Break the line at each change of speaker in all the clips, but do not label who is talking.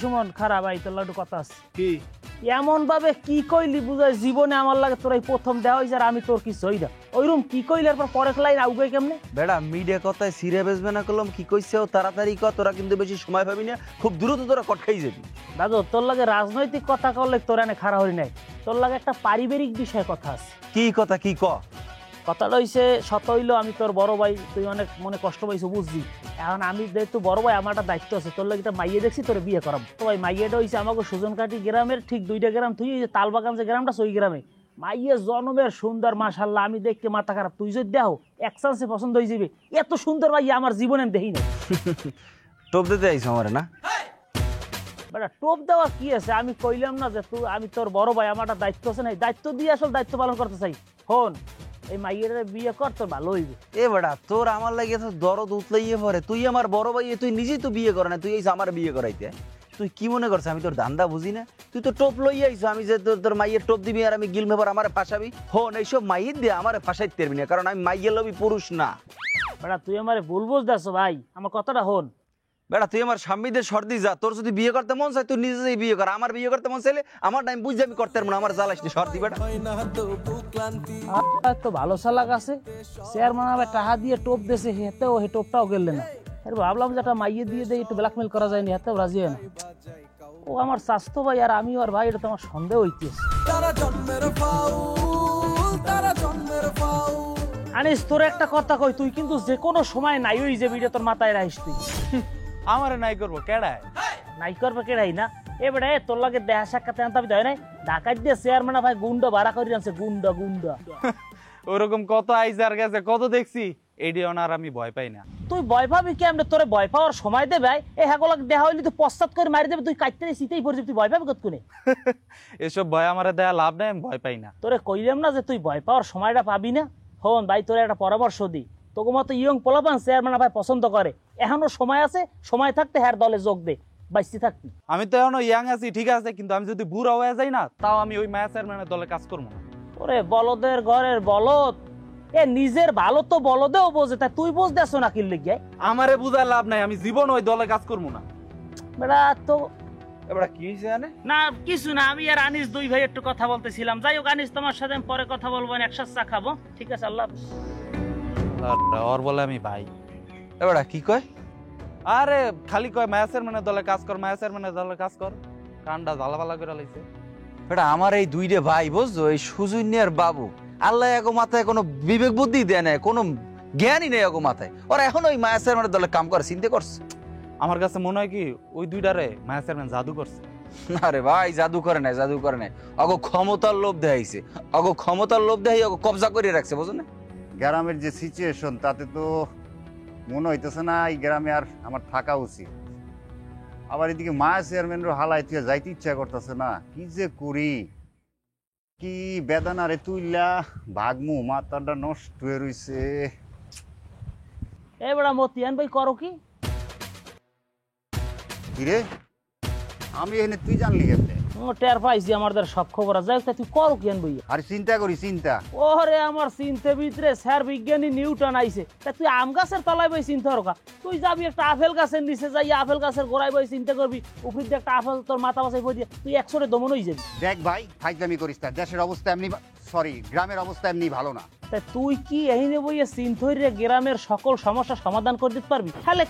সুমন খারাপ ভাই তোর একটু কথা আছে
কি
এমন ভাবে কি কইলি বুঝাই জীবনে আমার লাগে তোর এই প্রথম দেওয়া হয়েছে আর আমি তোর কি সই না ওইরকম কি কইলি এরপর পরের লাইন আউগাই কেমনে
বেড়া মিডিয়া কথায় সিরে বেসবে না করলাম কি কইছে ও তাড়াতাড়ি ক তোরা কিন্তু বেশি সময় পাবি না খুব দ্রুত তোরা কট খাই যাবি
দাদু তোর লাগে রাজনৈতিক কথা করলে তোর এনে খারাপ হই নাই তোর লাগে একটা পারিবারিক বিষয় কথা আছে
কি কথা কি ক
কথাটা হইছে শত হইলো আমি তোর বড় ভাই তুই অনেক মনে কষ্ট পাইছো বুঝছি এখন আমি যেহেতু বড় ভাই আমার একটা দায়িত্ব আছে তোর লাগে একটা মাইয়ে দেখছি তোর বিয়ে করাবো তো ভাই মাইয়েটা হইছে আমাকে সুজনকাটি গ্রামের ঠিক 2টা গ্রাম তুই যে তালবাগান যে গ্রামটা ওই গ্রামে মাইয়ে জন্মের সুন্দর মাশাল্লাহ আমি দেখতে মাথা খারাপ তুই যদি দেও এক চান্সে পছন্দ হয়ে যাবে এত সুন্দর মাইয়া আমার জীবনে আমি দেখি না
টোপ দিতে আইছো আমারে না
বেটা টোপ দেওয়া কি আছে আমি কইলাম না যে তুই আমি তোর বড় ভাই আমার একটা দায়িত্ব আছে না দায়িত্ব দিয়ে আসল দায়িত্ব পালন করতে চাই হন এই মাইয়ের বিয়ে কর তোর ভালো হইবে
এ বেড়া তোর আমার লাগে তো দরদ উতলাইয়ে পড়ে তুই আমার বড় ভাই তুই নিজেই তো বিয়ে করে না তুই আইস আমার বিয়ে করাইতে তুই কি মনে করছিস আমি তোর ধান্দা বুঝি না তুই তো টোপ লই আইছো আমি যে তোর মাইয়ের টোপ দিবি আর আমি গিল মেবার আমার ফাঁসাবি হন এইসব মাইয়ের দিয়ে আমার ফাঁসাইতে পারবি না কারণ আমি মাইয়ের লবি পুরুষ না
বেটা তুই আমারে ভুল বুঝতেছ ভাই আমার কথাটা হন
বেড়া তুই আমার স্বামীদের সর্দি যা তোর যদি বিয়ে করতে মন চায় তুই নিজেই বিয়ে কর আমার বিয়ে করতে মন চাইলে আমার টাইম বুঝে আমি করতে পারবো না আমার জ্বালাস নি সর্দি বেটা
তো ভালো চালাক আছে চেয়ারম্যান আবার টাকা দিয়ে টোপ দেশে হেতেও হে টোপটাও গেলে না এর ভাবলাম যে একটা মাইয়ে দিয়ে দিয়ে একটু ব্ল্যাকমেল করা যায়নি হেতেও রাজি হয় না ও আমার স্বাস্থ্য ভাই আর আমি আর ভাই এটা তো আমার সন্দেহ হইতেছে আনিস তোর একটা কথা কই তুই কিন্তু যে কোনো সময় নাই ওই যে ভিডিও তোর মাথায় রাখিস তুই
আমারে নাই করবো কেডায়
নাই করবে কেডাই না এ বেটা তোর লাগে দেখা সাক্ষাৎ আনতে আমি দেয় নাই ঢাকায় দিয়ে চেয়ারম্যান ভাই গুন্ডা ভাড়া করে আনছে গুন্ডা গুন্ডা
ওরকম কত আইজার গেছে কত দেখছি এডি ওনার আমি ভয় পাই না
তুই ভয় পাবি কেমনে তোরে ভয় পাওয়ার সময় দেবে এ হ্যাগোলাক দেখা হইলি তুই পশ্চাৎ করে মারি দেবে তুই কাটতে শীতেই পড়ে তুই ভয় পাবি কতক্ষণে
এসব ভয় আমারে দেয়া লাভ নাই আমি ভয় পাই না
তোরে কইলাম না যে তুই ভয় পাওয়ার সময়টা পাবি না হন ভাই তোরে একটা পরামর্শ দি তোকে মতো ইয়ং পোলাপান চেয়ারম্যান ভাই পছন্দ করে এখনো সময় আছে সময় থাকতে হ্যার দলে যোগ দে বাইসি থাকবি
আমি তো এখনো ইয়াং আছি ঠিক আছে কিন্তু আমি যদি বুড়া হয়ে যাই না তাও আমি ওই মায়া চেয়ারম্যানের দলে কাজ করবো না
ওরে বলদের ঘরের বলদ এ নিজের ভালো তো বলদেও বোঝে তা তুই বুঝ দেছো না কিনলে গিয়ে
আমারে বুঝার লাভ নাই আমি জীবন ওই দলে কাজ করবো না
বেটা তো
এবারে কি হইছে জানে
না কিছু না আমি আর আনিস দুই ভাই একটু কথা বলতেছিলাম যাই হোক আনিস তোমার সাথে আমি পরে কথা বলবো একসাথে চা খাবো ঠিক আছে আল্লাহ হাফেজ।
ওর বলে আমি ভাই
এবারে কি কয়
আরে খালি কয় মায়া চেয়ারম্যানের দলে কাজ কর মায়া চেয়ারম্যানের দলে কাজ কর কানটা জ্বালাপালা করে লাইছে
বেটা আমার এই দুইটা ভাই বুঝছো এই সুজুনিয়ার বাবু আল্লাহ এগো মাথায় কোনো বিবেক বুদ্ধি দেয় না কোনো জ্ঞানই নেই এগো মাথায় ওরা এখন ওই মায়া চেয়ারম্যানের দলে কাম করে চিন্তা করছে
আমার কাছে মনে হয় কি ওই দুইটারে মায়া চেয়ারম্যান জাদু করছে
আরে ভাই জাদু করে নাই জাদু করে নাই অগো ক্ষমতার লোভ দেখাইছে অগো ক্ষমতার লোভ দেখাই অগো কবজা করে রাখছে বুঝো না
গ্রামের যে সিচুয়েশন তাতে তো মনে হইতেছে না এই গ্রামে আর আমার থাকা উচিত আবার এদিকে মায়া চেয়ারম্যানেরও হালাই তুই যাইতে ইচ্ছা করতেছে না কি যে করি কি বেদানা রে তুইলা ভাগমু মাথাটা নষ্ট হয়ে রইছে
এ বেটা মতিয়ান ভাই করো কি
কিরে আমি এখানে তুই জানলি কেমনে
ও টের পাইছি আমাদের সব খবর আছে যাই হোক তা তুই করো কেন বইয়া
আর চিন্তা করি চিন্তা
ওরে আমার চিন্তা ভিতরে স্যার বিজ্ঞানী নিউটন আইছে তা তুই আম গাছের তলায় বই চিন্তা করো তুই যাবি একটা আপেল গাছের নিচে যাই আপেল গাছের গোড়ায় বই চিন্তা করবি উপর দিয়ে একটা আপেল তোর মাথা বাসায় বই দিয়ে তুই একশোরে দমন হয়ে যাবি
দেখ ভাই ফাইজলামি করিস না দেশের অবস্থা এমনি সরি গ্রামের অবস্থা এমনি ভালো না
তা তুই কি এহিনে বইয়ে চিন্থইরে গ্রামের সকল সমস্যা সমাধান করে দিতে পারবি খালে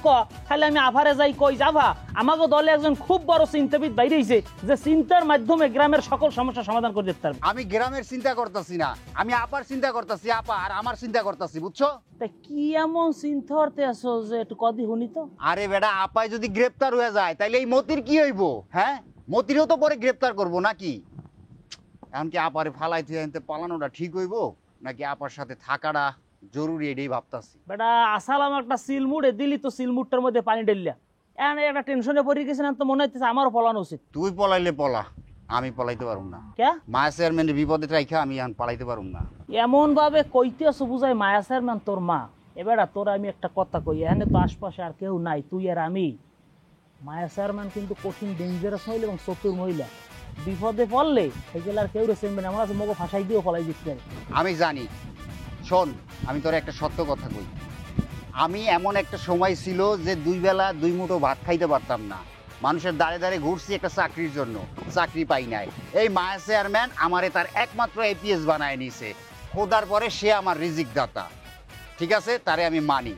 খালে আমি আভারে যাই কই যাবা আমাকে দলে একজন খুব বড় চিন্তাবিদ বাইরে হইছে যে চিন্তার মাধ্যমে গ্রামের সকল সমস্যা সমাধান করে দিতে পারবি
আমি গ্রামের চিন্তা করতেছি না আমি আপার চিন্তা করতেছি আপা আর আমার চিন্তা করতেছি বুঝছো
তা কি এমন চিন্তা করতে আসো যে একটু কদি শুনি তো
আরে বেটা আপাই যদি গ্রেপ্তার হয়ে যায় তাইলে এই মতির কি হইব হ্যাঁ মতিরও তো পরে গ্রেপ্তার করব নাকি এমনকি আপারে ফালাই তুই আনতে পালানোটা ঠিক হইব নাকি আপার সাথে থাকাটা জরুরি এটাই ভাবতাছি
বেটা আসালাম একটা সিলমুড়ে দিলি তো সিলমুড়টার মধ্যে পানি ঢেললা এখন একটা টেনশনে পড়ে গেছিলাম তো মনে হচ্ছে আমারও পলানো উচিত
তুই পলাইলে পলা আমি পলাইতে পারুম না
কে
মায়া চেয়ারম্যানের বিপদে রাইখা আমি এখন পালাইতে পারুম না
এমন ভাবে কইতে আসো বুঝাই মায়া চেয়ারম্যান তোর মা এবার তোর আমি একটা কথা কই এখানে তো আশপাশে আর কেউ নাই তুই আর আমি মায়া চেয়ারম্যান কিন্তু কঠিন ডেঞ্জারাস হইল এবং চতুর মহিলা বিপদে পড়লে সেগুলো আর কেউ রেসেনবে না আমরা মগো ফাঁসাই দিয়েও পলাই দিতে পারি
আমি জানি শোন আমি তোর একটা সত্য কথা কই আমি এমন একটা সময় ছিল যে দুই বেলা দুই মুঠো ভাত খাইতে পারতাম না মানুষের দাঁড়ে দাঁড়ে ঘুরছি একটা চাকরির জন্য, চাকরি পাই নাই। এই মায়া চেয়ারম্যান আমারে তার একমাত্র এপিএস বানায় নিছে। খোদার পরে সে আমার রিজিক দাতা, ঠিক আছে, তারে আমি মানি।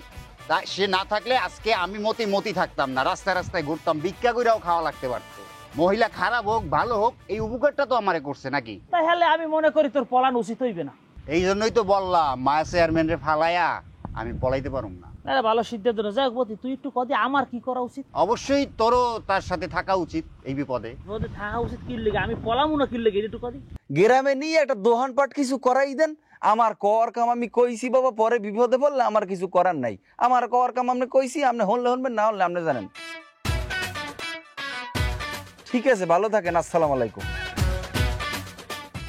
তা সে না থাকলে আজকে আমি মতি থাকতাম না, রাস্তায় রাস্তায় ঘুরতাম, ভিক্ষা কইরাও খাওয়া লাগতে পারতো। মহিলা খারাপ হোক ভালো হোক, এই উপকারটা তো আমারে করছে নাকি?
তাহলে আমি মনে করি তোর পলান উচিত হইবে না।
এই জন্যই তো বললাম মায়া চেয়ারম্যানরে ফালাইয়া আমি পলাইতে পারুম না।
আরে ভালো সিদ্ধান্ত না। যাই হোক তুই একটু কদি আমার কি করা উচিত?
অবশ্যই তোরও তার সাথে থাকা উচিত এই বিপদে।
বিপদে থাকা উচিত কি লেগে? আমি পলামু না কি লেগে একটু কদি?
গ্রামে নিয়ে একটা দোহান পাট কিছু করাই দেন। আমার কর কাম আমি কইছি বাবা, পরে বিপদে পড়লে আমার কিছু করার নাই। আমার কর কাম আপনি কইছি, আপনি হলে হনবেন, না হলে আপনি জানেন। ঠিক আছে, ভালো থাকেন, আসসালামু আলাইকুম।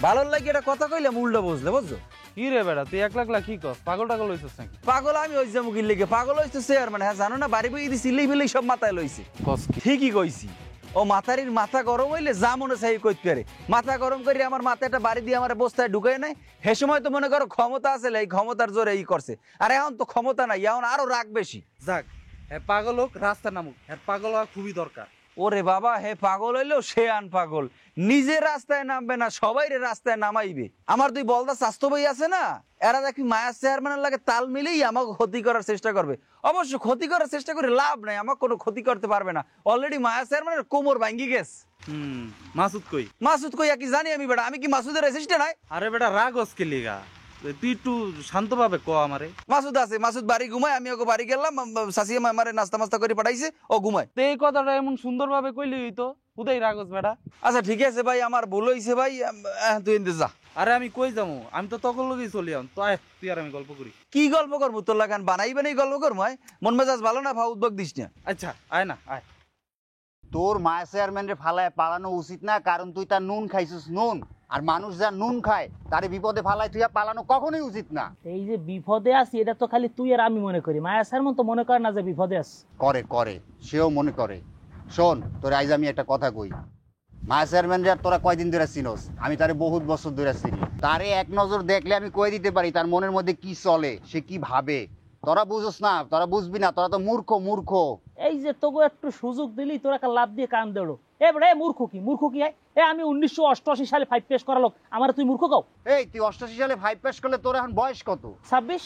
ভালো লাগে এটা কথা কইলে উল্টো বুঝলে, বুঝছো?
কি রে বেটা, তুই একলা একলা কি কর? পাগল টাগল হইছিস নাকি?
পাগল আমি হইছি মুখির লেগে? পাগল হইছে চেয়ারম্যান, হ্যাঁ জানো না, বাড়ি বই দিছি সিলেই বিলেই সব মাথায় লইছে।
কস কি?
ঠিকই কইছি। ও মাথারির মাথা গরম হইলে যা মনে চাই কইতে পারে। মাথা গরম করে আমার মাথাটা বাড়ি দিয়ে আমার বস্তায় ঢুকাই নাই। হে সময় তো মনে করো ক্ষমতা আছে, এই ক্ষমতার জোরে ই করছে। আর এখন তো ক্ষমতা নাই, এখন আরো রাগ বেশি।
যাক, হ্যাঁ পাগল হোক, রাস্তা নামুক, হ্যাঁ পাগল হওয়া খুবই দরকার।
ওরে বাবা, হে পাগল হইলেও সে আন পাগল। নিজে রাস্তায় নামবে না, সবাই রাস্তায় নামাইবে। আমার দুই বলদা স্বাস্থ্য বই আছে না, এরা দেখি মায়া চেয়ারম্যানের লাগে তাল মিলেই আমাকে ক্ষতি করার চেষ্টা করবে। অবশ্য ক্ষতি করার চেষ্টা করে লাভ নাই, আমাকে কোনো ক্ষতি করতে পারবে না। অলরেডি মায়া চেয়ারম্যানের কোমর ভাঙ্গি গেছে।
মাসুদ কই?
মাসুদ কই কি জানি আমি বেটা? আমি কি মাসুদের অ্যাসিস্ট্যান্ট নাই?
আরে বেটা রাগ হসকে লিগা, তুই একটু শান্তভাবে ক আমারে।
মাসুদ আছে, মাসুদ বাড়ি ঘুমায়, আমি ওকে বাড়ি গেলাম, শাসিয়া আমারে নাস্তা মাস্তা করে পাঠাইছে, ও ঘুমায়।
তো এই কথাটা এমন সুন্দরভাবে কইলি হইতো, উদয় রাগস বেটা।
আচ্ছা ঠিক আছে ভাই, আমার ভুল হইছে ভাই, তুই এনতে যা।
আরে আমি কই যাবো? আমি তো তখন লগেই চলি আম তো, আয় তুই আর আমি গল্প করি।
কি গল্প করবো? তোর লাগান বানাইবে না গল্প করবো? মন মেজাজ ভালো না, ভাও উদ্যোগ দিস না।
আচ্ছা আয় না আয়।
তোর মায়া চেয়ারম্যানরে ফালায় পালানো উচিত না, কারণ তুই তার নুন খাইছিস, নুন। আর মানুষ যা নুন খায় তারে বিপদে ফালায় তুই পালানো কখনোই উচিত না।
এই যে বিপদে আছি এটা তো খালি তুই আর আমি মনে করি, মায়া চেয়ারম্যান তো মনে করে না যে বিপদে আছি।
করে সেও মনে করে। শোন, তোর আইজ আমি একটা কথা কই। মায়া চেয়ারম্যান আর তোরা কয়দিন ধরে চিনোস? আমি তারে বহুত বছর ধরে চিনি। তারে এক নজর দেখলে আমি কয়ে দিতে পারি তার মনের মধ্যে কি চলে, সে কি ভাবে। তোরা বুঝোস না, তোরা বুঝবি না, তোরা তো মূর্খ।
এই যে তোকে একটু সুযোগ দিলি তোরা একটা লাভ দিয়ে কান দেড়ো। এবারে মূর্খ কি হয়? আমি 1988 সালে 5 পেশ করা লোক, আমার তুই মূর্খ কাও?
এই তুই 88 সালে 5 পাস করলে তোর এখন বয়স কত?
26।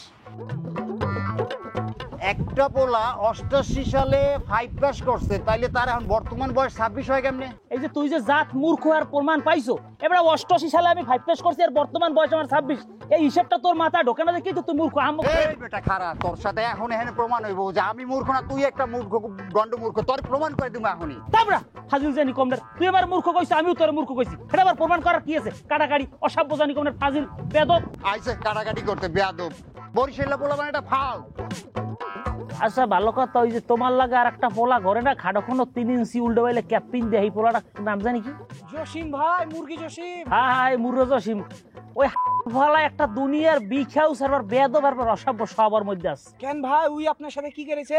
একটা পোলা 88 সালে 5 পাস করছে, তাইলে তার এখন বর্তমান বয়স 26 হয় কেমনে?
এই যে তুই যে জাত মূর্খ আর প্রমাণ পাইছো, এবারে 88 সালে আমি 5 পেশ করছি আর বর্তমান বয়স আমার 26, এই হিসাবটা তোর মাথায় ঢোকে না দেখি তো তুই মূর্খ।
এই বেটা খারা, তোর সাথে এখন এখানে প্রমাণ হইব যে আমি মূর্খ না, তুই একটা মূর্খ, গন্ড মূর্খ। তোর প্রমাণ করে দিমু এখনই।
তাবরা ফাজিল জানি কমনের, তুই এবার মূর্খ কইছিস, আমিও তোর মূর্খ কইছি। এটা আবার প্রমাণ করার কি আছে? কাটাকাটি অসভ্য জানি কমনের, ফাজিল বেদব।
আইছে কাটাকাটি করতে, বেয়াদব। বরিশালে পোলা মানে এটা ফাল।
আচ্ছা ভালো কথা, ওই যে তোমার লাগে আর একটা পোলা ঘরে না, খাডখনো 3 ইঞ্চি উল্টে বাইলে ক্যাপ্টিন দেয়, এই পোলাটা নাম জানি কি?
জসিম ভাই, মুরগি জসিম।
হ্যাঁ মুর্র জসিম। ওই পোলা একটা দুনিয়ার বিখাউ সার্ভার বেদব আর অসভ্য সবার মধ্যে আছে।
কেন ভাই, উই আপনার সাথে কি করেছে?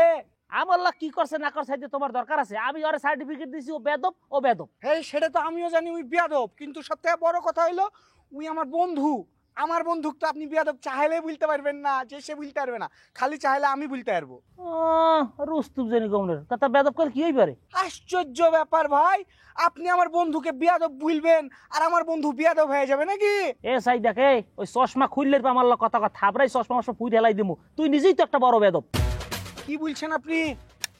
আমার লাগ কি করছে না করছে তোমার দরকার আছে? আমি ওরে সার্টিফিকেট দিছি, ও বেদব।
হ্যাঁ সেটা তো আমিও জানি, উই বিয়াদব। কিন্তু সবথেকে বড় কথা হইলো উই আমার বন্ধু। আমার বন্ধুক তো আপনি বিয়াদব চাইলে বলতে পারবেন না, যে সে বলতে পারবে না, খালি চাইলে আমি বলতে পারবো।
রুস্তুম জানি কমনের কথা, বেদব করে কি হই পারে?
আশ্চর্য ব্যাপার ভাই, আপনি আমার বন্ধুকে বিয়াদব বলবেন আর আমার বন্ধু বিয়াদব হয়ে যাবে নাকি?
এ সাই দেখে, ওই চশমা খুললে আমার লোক কথা থাবরাই চশমা পুই ঢেলাই দিমু। তুই নিজেই তো একটা বড় বেদব।
কি বলছেন আপনি?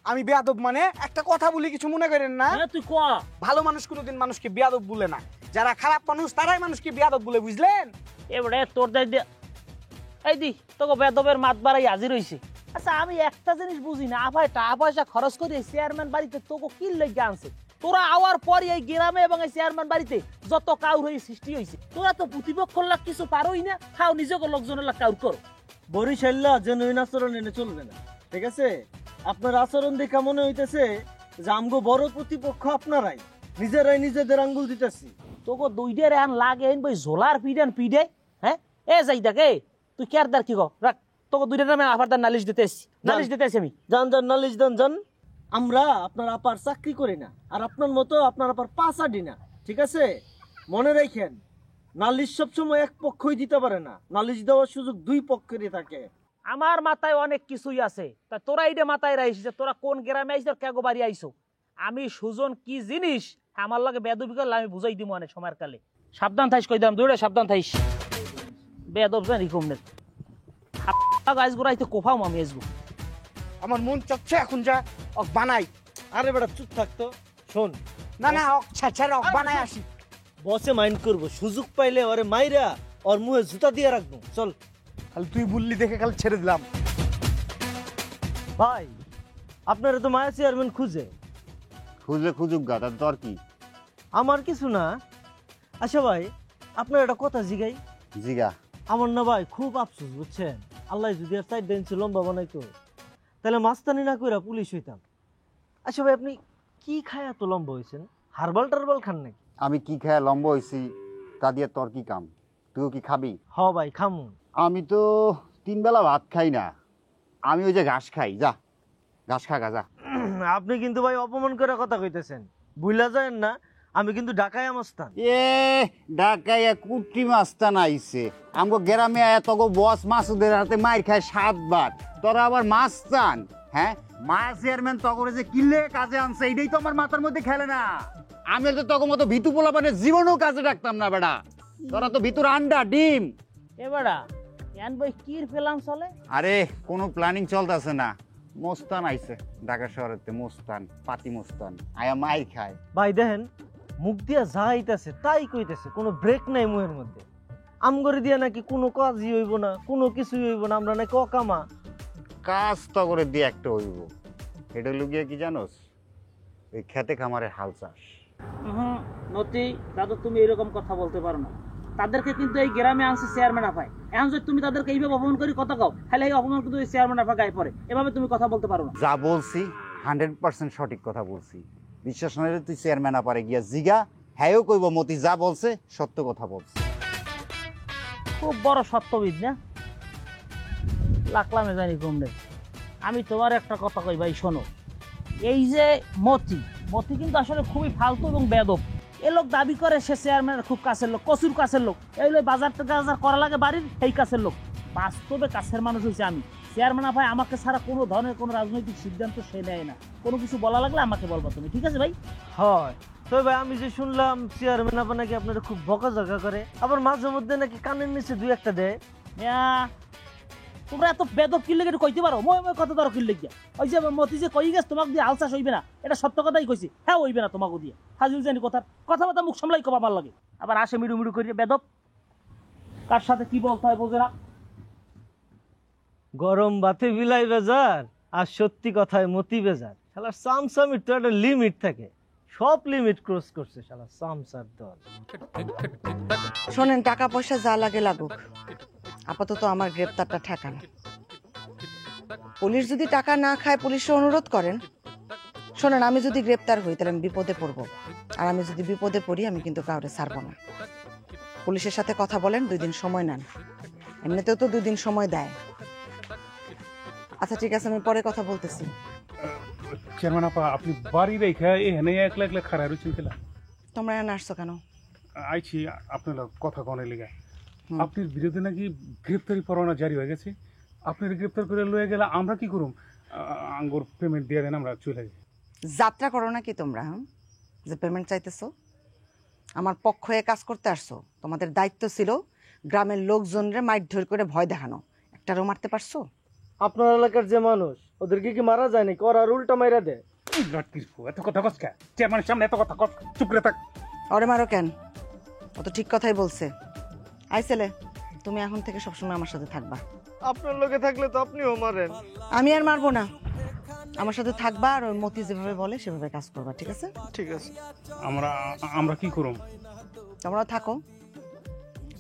আমি বেয়াদব মানে? একটা কথা বলি, কিছু মনে করেন না।
তুই ক।
ভালো মানুষ কোনোদিন মানুষকে বিয়াদব বলে না, যারা খারাপ মানুষ তারাই মানুষকে বিয়াদব বলে, বুঝলেন?
এবারে তোর দাই দে, এই দি তোকে বেদবের মাত বাড়াই হাজির হইছে। আচ্ছা আমি একটা জিনিস বুঝি না, আপায় টাকা পয়সা খরচ করে চেয়ারম্যান বাড়িতে তোকে কি লেগে আনছে? তোরা আওয়ার পর এই গ্রামে এবং এই চেয়ারম্যান বাড়িতে যত কাউর হয়ে সৃষ্টি হয়েছে, তোরা তো প্রতিপক্ষর লাগ কিছু পারোই না, খাও নিজেকে লোকজনের লাগ কাউর করো।
বরিশাল্লা জেনুইন আচরণ এনে চলবে না, ঠিক আছে? আপনার আচরণ দেখে মনে হইতেছে যে আমগো বড় প্রতিপক্ষ আপনারাই, নিজেরাই নিজেদের আঙ্গুল দিতেছি।
তোকে দুইটার এখন লাগে বই ঝোলার পিডে। হ্যাঁ এ যাই দেখে তুই কেয়ারদার কি গো রাখ, তোকে দুইটার নামে আবার নালিশ দিতেছি আমি।
যান নালিশ যান। আমরা আপনার আপার চাকরি করি না, আর আপনার মতো আপনার আপার পাঁচা দিনা, ঠিক আছে? মনে রাখেন, নালিশ সবসময় এক পক্ষই দিতে পারে না, নালিশ দেওয়ার সুযোগ দুই পক্ষেরই থাকে।
আমার মাথায় অনেক কিছুই আছে, তা তোরা এইটা মাথায় রাখিস যে তোরা কোন গ্রামে আইস আর কেগো বাড়ি আইসো। আমি সুজন কি জিনিস আমার লাগে বেদবি করলে আমি বুঝাই দিব অনেক সময়ের কালে। সাবধান থাইস কই দাম দৌড়ে সাবধান থাইস বেদব জানি কমনে গাছ গোড়াইতে কোফাও আমি আসবো।
আমার মন চাচ্ছে এখন যা অক বানাই।
আরে বেটা চুপ থাকতো, শোন
না না অক ছাড় অক বানাই আসি।
বসে মাইন্ড করবো, সুযোগ পাইলে ওরে মাইরা ওর মুখে জুতা দিয়ে রাখবো। চল
খালি তুই বললি দেখে খালি ছেড়ে দিলাম।
ভাই, আপনারা তো মায়া চেয়ারম্যান খুঁজে।
খুঁজে খুঁজুক গা, তার তোর কি?
আমার কিছু না। আচ্ছা ভাই, আপনার একটা কথা জিগাই।
জিগা।
আমার না ভাই খুব আফসোস, বুঝছেন? আল্লাহ যদি আর 4 ইঞ্চি লম্বা বানাইতো তাহলে মাস্তানি না কইরা পুলিশ হইতাম। আচ্ছা ভাই, আপনি কি খায় এত লম্বা হয়েছেন? হারবাল টারবাল খান নাকি?
আমি কি খায় লম্বা হয়েছি তা দিয়ে তোর কি কাম? তুইও কি খাবি?
হ ভাই, খামু।
আমি তো 3 বেলা ভাত খাই না, আমি ওই যে ঘাস খাই। যা ঘাস খা গা যা।
আপনি কিন্তু ভাই অপমান করে কথা কইতেছেন, ভুলা যায় না আমি কিন্তু ঢাকায় আমস্তান।
এ ঢাকায় কুটি মাস্তান আইছে, আমগো গ্রামে এত গো বস মাসুদের হাতে মাইর খায় 7 বার, তোরা আবার মাস্তান? হ্যাঁ, মায়া চেয়ারম্যান তগরে যে কিলে কাজে আনছে এইটাই তো আমার মাথার মধ্যে খেলে না। আমি তো তখন মতো ভিতু পোলাপানের জীবনেও কাজে রাখতাম না বেটা, তোরা তো ভিতর আন্ডা ডিম।
এবারা এন ভাই কি প্ল্যান চলে?
আরে কোনো প্ল্যানিং চলতেছে না, মোস্তান আইছে ঢাকা শহরেতে, মোস্তান পাতি মোস্তান আয়া মাইর খায়।
ভাই দেখেন, মুখ দিয়া যা আইতাছে তাই কইতেছে, কোনো ব্রেক নাই মুখের মধ্যে। আমগরে দিয়া নাকি কোনো কাজই হইব না, কোনো কিছুই হইব না, আমরা নাকি অকামা।
কাজ তগরে দিয়ে একটা হইব, এটা লুকিয়ে কি জানোস? এই খেতে খামারের হাল চাষ।
নতি দাদু, তুমি এরকম কথা বলতে পারো না। তাদেরকে কিন্তু এই গ্রামে আনছে চেয়ারম্যান আপায়। এখন যদি তুমি তাদেরকে এইভাবে অপমান করে কথা কও, তাহলে এই অপমান কিন্তু এই চেয়ারম্যান আপা গায়ে পড়ে। এভাবে তুমি কথা বলতে পারো না।
যা বলছি 100% সঠিক কথা বলছি, বিশ্বাস না হলে তুই চেয়ারম্যান আপারে গিয়া জিগা, হ্যাঁও কইব মতি যা বলছে সত্য কথা বলছে।
খুব বড় সত্যবিদ না, লাকলামে জানি কমলে। আমি তোমার একটা কথা কই ভাই, শোনো। এই যে মতি মতি কিন্তু আসলে খুবই ফালতু এবং বেদব। এ লোক দাবি করে সে চেয়ারম্যানের খুব কাছের লোক, কচুর কাছের লোক। এই লোক বাজার থেকে বাজার করা লাগে বাড়ির, এই কাছের লোক। বাস্তবে কাছের মানুষ হয়েছে আমি। চেয়ারম্যান ভাই আমাকে ছাড়া কোনো ধরনের কোনো রাজনৈতিক সিদ্ধান্ত সে নেয় না। কোনো কিছু বলা লাগলে আমাকে বলবা তুমি, ঠিক আছে ভাই?
হয় তবে ভাই, আমি যে শুনলাম চেয়ারম্যান আপা নাকি আপনারা খুব বকাঝকা করে, আবার মাঝে মধ্যে নাকি কানের নিচে 2-1টা দেয়।
তোমরা এত বেদব কিনলে একটু কইতে পারো? মই কত ধরো কিনলে গিয়া ওই যে মতি যে কই গেছ তোমাকে দিয়ে আলসাস হইবে না, এটা সত্য কথাই কইছি। হ্যাঁ হইবে না তোমাকে দিয়ে, ফাজিল জানি কথা মুখ সামলাই কবা আমার লাগে। আবার আসে মিডু মিডু করিয়ে বেদব, কার সাথে কি বলতে হয় বোঝে না।
গরম ভাতে বিলাই বেজার আর সত্যি কথায় মতি বেজার। শালা সামসামির তো একটা লিমিট থাকে, সব লিমিট ক্রস করছে শালা সামসার দল।
শোনেন, টাকা পয়সা যা লাগে লাগুক, আপাতত আমার গ্রেপ্তারটা ঠেকানো। পুলিশ যদি টাকা না খায় পুলিশে অনুরোধ করেন। শোনেন, আমি যদি গ্রেপ্তার হই তাহলে আমি বিপদে পড়বো, আর আমি যদি বিপদে পড়ি আমি কিন্তু কাউরে ছাড়বো না। পুলিশের সাথে কথা বলেন, 2 দিন সময় নেন, এমনিতেও তো 2 দিন সময় দেয়। আচ্ছা ঠিক আছে, আমি পরে কথা বলতেছি।
চেয়ারম্যান আপা, আপনি বাড়ি রেখে এখানে একলা একলা খাড়া রয়েছেন কেলা?
তোমরা এখানে আসছো কেন?
আইছি আপনার কথা কনে লেগে। আপনার বিরুদ্ধে নাকি গ্রেপ্তারি পরোয়ানা জারি হয়ে গেছে, আপনার গ্রেপ্তার করে লয়ে গেলে আমরা কি করুম? আঙ্গুর পেমেন্ট দিয়ে দেন, আমরা চলে যাই।
যাত্রা করো নাকি তোমরা, যে পেমেন্ট চাইতেছো? আমার পক্ষ হয়ে কাজ করতে আসছো, তোমাদের দায়িত্ব ছিল গ্রামের লোকজনরে মাইর ধর করে ভয় দেখানো। একটারও মারতে পারছো?
আপনার এলাকার যে মানুষ, ওদেরকে কি মারা যায় নাকি? ওরা আর উল্টা মাইরা দেয়।
এত কথা কস কে? চেয়ারম্যানের সামনে এত কথা কস, চুপ করে থাক।
ওরে মারো কেন? ও তো ঠিক কথাই বলছে। আই ছেলে, তুমি এখন থেকে সবসময় আমার সাথে থাকবা।
আপনার লোকে থাকলে তো আপনিও মারেন।
আমি আর মারবো না, আমার সাথে থাকবা, আর ওই মতি যেভাবে বলে সেভাবে কাজ করবা, ঠিক আছে?
ঠিক আছে।
আমরা কি করুম?
তোমরাও থাকো,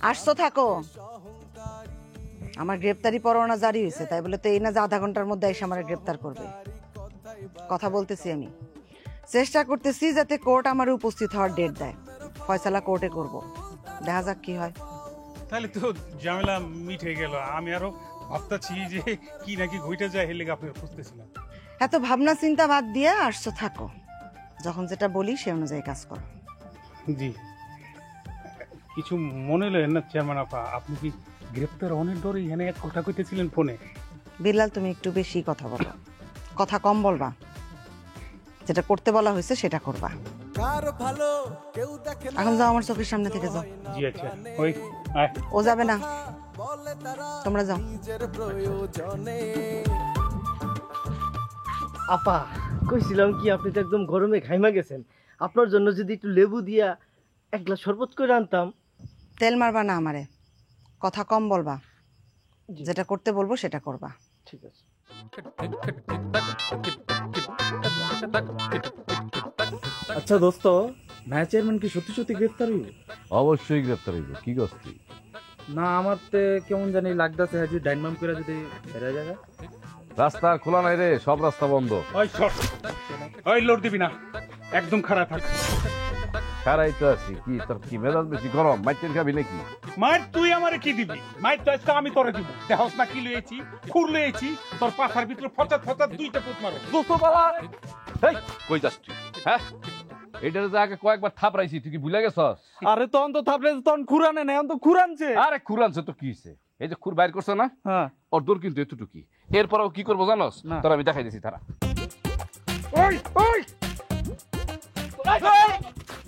আসছো থাকো। আমার গ্রেপ্তারি পরোয়ানা জারি হয়েছে, তাই বলে তো এই না যে আধা ঘন্টার মধ্যে এসে আমার গ্রেপ্তার করবে। কথা বলতেছি, আমি চেষ্টা করতেছি যাতে কোর্ট আমার উপস্থিত হওয়ার ডেট দেয়। ফয়সালা কোর্টে করব, দেখা যাক কি হয়।
তাহলে তো ঝামেলা মিটে গেল। আমি আরো ভাবতেছি যে কি নাকি ঘুইটে যায়, হেলে আপনার খুঁজতেছিলাম।
এত ভাবনা চিন্তা বাদ দিয়ে আসছো থাকো, যখন যেটা বলি সে অনুযায়ী কাজ করো।
জি, কিছু মনে হলেন না চেয়ারম্যান আপা? আপনি কি গ্রেপ্তার অনেক ডরে এখানে এক কথা কইতেছিলেন ফোনে?
বিল্লাল, তুমি একটু বেশি কথা বলো, কথা কম বলবা। যেটা করতে বলা হয়েছে সেটা করবা। এখন যাও, আমার চোখের সামনে থেকে যাও।
জি আচ্ছা, ওই আয়।
ও যাবে না, তোমরা যাও।
আপা কইছিলাম কি, আপনি তো একদম গরমে ঘাইমা গেছেন, আপনার জন্য যদি একটু লেবু দিয়া এক গ্লাস শরবত করে আনতাম।
তেল মারবা না আমারে, কথা কম বলবা, যেটা করতে বলবো সেটা করবা।
ঠিক আছে।
আচ্ছা দোস্ত, ভাইস চেয়ারম্যান কি সত্যি সত্যি গ্রেফতার হইল?
অবশ্যই গ্রেপ্তার হইব, কি করছি?
না, আমার তে কেমন জানি লাগতাছে হাজু ডাইনমাম করে যদি বেরা জায়গা।
রাস্তা আর খোলা নাই রে, সব রাস্তা বন্ধ।
ওই সর, ওই লোড দিবি না, একদম খারাপ থাক।
খারাই তো আছি, কি তোর কি মেজাজ বেশি গরম? মাইটের খাবি নাকি?
মায়ের তুই আমারে কি দিবি? মায়ের তো আজকে আমি তোরে দিব। দেহস না কি লয়েছি, খুর লয়েছি, তোর পাথার ভিতরে ফচাত ফচাত দুইটা পুত মারো।
দোস্ত বাবা, এই কই যাস তুই? হ্যাঁ, এটার যে আগে কয়েকবার থাপড়াইছি, তুই কি ভুলে গেছস?
আরে তখন তো থাপলে তখন খুরানে নাই, এখন তো খুরানছে।
আরে খুরানছে তো কি হইছে? এই যে খুর বাইর করছে না,
হ্যাঁ,
ওর দূর কিন্তু এতটুকি। এরপরও কি করবো জানোস?
না।
তোর আমি দেখাই দিছি তারা।
ওই ওই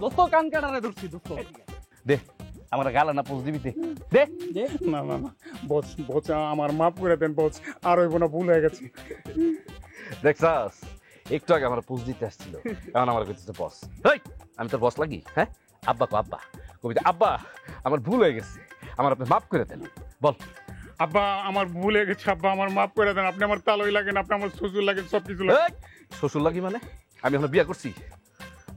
দোস্ত কান কাটারে ধরছি দোস্ত।
দে আমার গালা না পোজ দিবি, দে দে।
না না না, বস বস, আমার মাফ করে দেন বস, আর হইব না, ভুল হয়ে গেছে।
দেখছাস, একটু আগে আমার পোজ দিতে আসছিল, এখন আমার কাছে বস। হেই, আমি তোর বস লাগি? হ্যাঁ, আব্বা কো আব্বা, কবিতা আব্বা আমার ভুল হয়ে গেছে, আমার আপনি মাফ করে দেন। বল
আব্বা আমার ভুল হয়ে গেছে, আব্বা আমার মাফ করে দেন। আপনি আমার তালই লাগেন, আপনি আমার শ্বশুর লাগেন, সবকিছু লাগেন।
এই, শ্বশুর লাগি মানে? আমি এখন বিয়া করছি,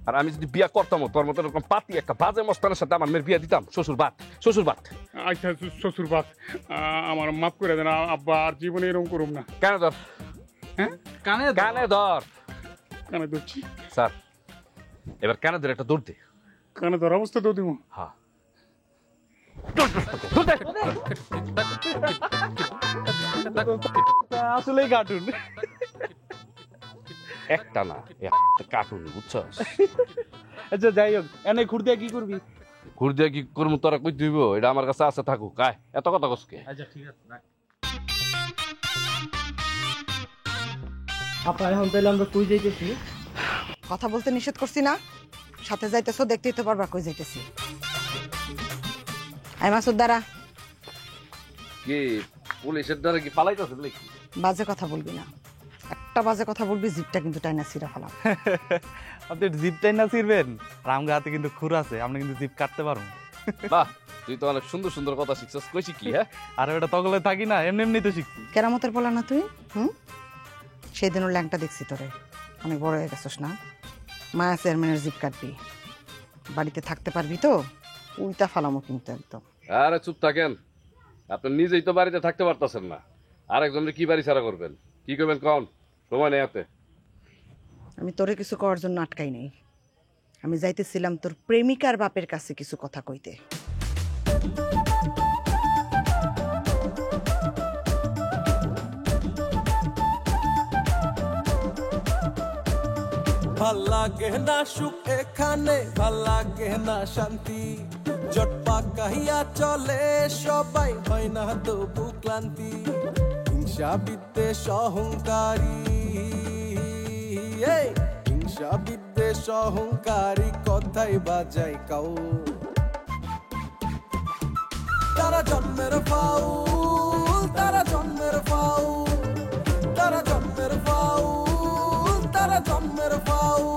আর আমি যদি বিয়া করতাম তোর মতো এরকম পাতি একটা বাজে মস্তানের সাথে আমার মেয়ের বিয়া দিতাম। শ্বশুর বাদ, শ্বশুর বাদ।
আচ্ছা শ্বশুর বাদ, আমার মাফ করে দেন আব্বা, আর জীবনে এরকম করুম না।
কানে ধর,
হ্যাঁ
কানে
কানে ধর।
কানে ধরছি,
স্যার এবার কানে ধরে একটা দৌড় দে।
কানে ধর অবস্থা তো দিব।
হ্যাঁ,
আসলেই কার্টুন।
একটা না, কার্টুন, বুঝছস?
আচ্ছা যাই হোক, এনে খুর দিয়ে কি করবি?
ঘুর দিয়ে কি করবো তোরা কই দিব? এটা আমার কাছে আছে, থাকুক। কায় এত কথা কসকে?
আচ্ছা ঠিক আছে, রাখ।
আপা এখন তাহলে আমরা কই যাইতেছি?
কথা বলতে নিষেধ করছি না? সাথে যাইতেছো, দেখতেই তো পারবা কই যাইতেছি। আই মাসুদ দাঁড়া,
কি পুলিশের দ্বারা কি পালাইতেছে নাকি?
বাজে কথা বলবি না, একটা বাজে কথা বলবি জিপটা কিন্তু টাইনা ছিঁড়া ফেলাম।
আপনি জিপটাই না ছিড়বেন, রামগা হাতে কিন্তু খুর আছে, আমরা কিন্তু জিপ কাটতে পারবো।
বাহ, তুই তো অনেক সুন্দর সুন্দর কথা শিখছিস। কইছি কি? হ্যাঁ,
আর ওটা তগলে থাকি না, এমনি এমনি তো শিখছি।
কেরামতের বলা না তুই? সেদিনও ল্যাংটা দেখছি তোরে, অনেক বড় হয়ে গেছিস না? মায়া চেয়ারম্যানের জিপ কাটবি, বাড়িতে থাকতে পারবি তো? উইটা ফালামো কিন্তু একদম।
আরে চুপ থাকেন, আপনি নিজেই তো বাড়িতে থাকতে পারতেছেন না, আরেকজনকে কি বাড়ি ছাড়া করবেন? কি করবেন কন? সময় নেই হাতে।
আমি তোরে কিছু করার জন্য আটকাই নাই, আমি যাইতেছিলাম তোর প্রেমিকার বাপের কাছে কিছু কথা কইতে।
ভাল লাগে না সুখ এখানে, ভাল লাগে না শান্তি, জট পাকাইয়া চলে সবাই, হয় না তবু ক্লান্তি। হিংসা বিদ্বেষ অহংকারী, হিংসা বিদ্বেষ অহংকারী কথাই বাজাই কাউ। তারা জন্মের ফাউল, তারা জন্মের ফাউল, তারা জন্মের ফাউল, তারা জন্মের ফাউল।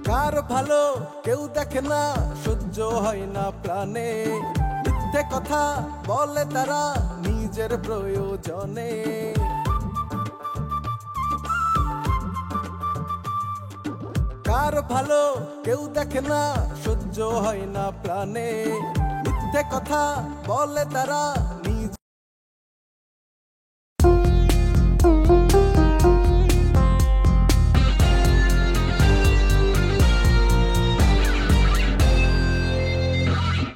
কার ভালো কেউ দেখে না, সহ্য হয় না প্রাণে, মিথ্যে কথা বলে তারা নিজের প্রয়োজনে। কার ভালো কেউ দেখে না, সহ্য হয় না প্রাণে, মিথ্যে কথা বলে তারা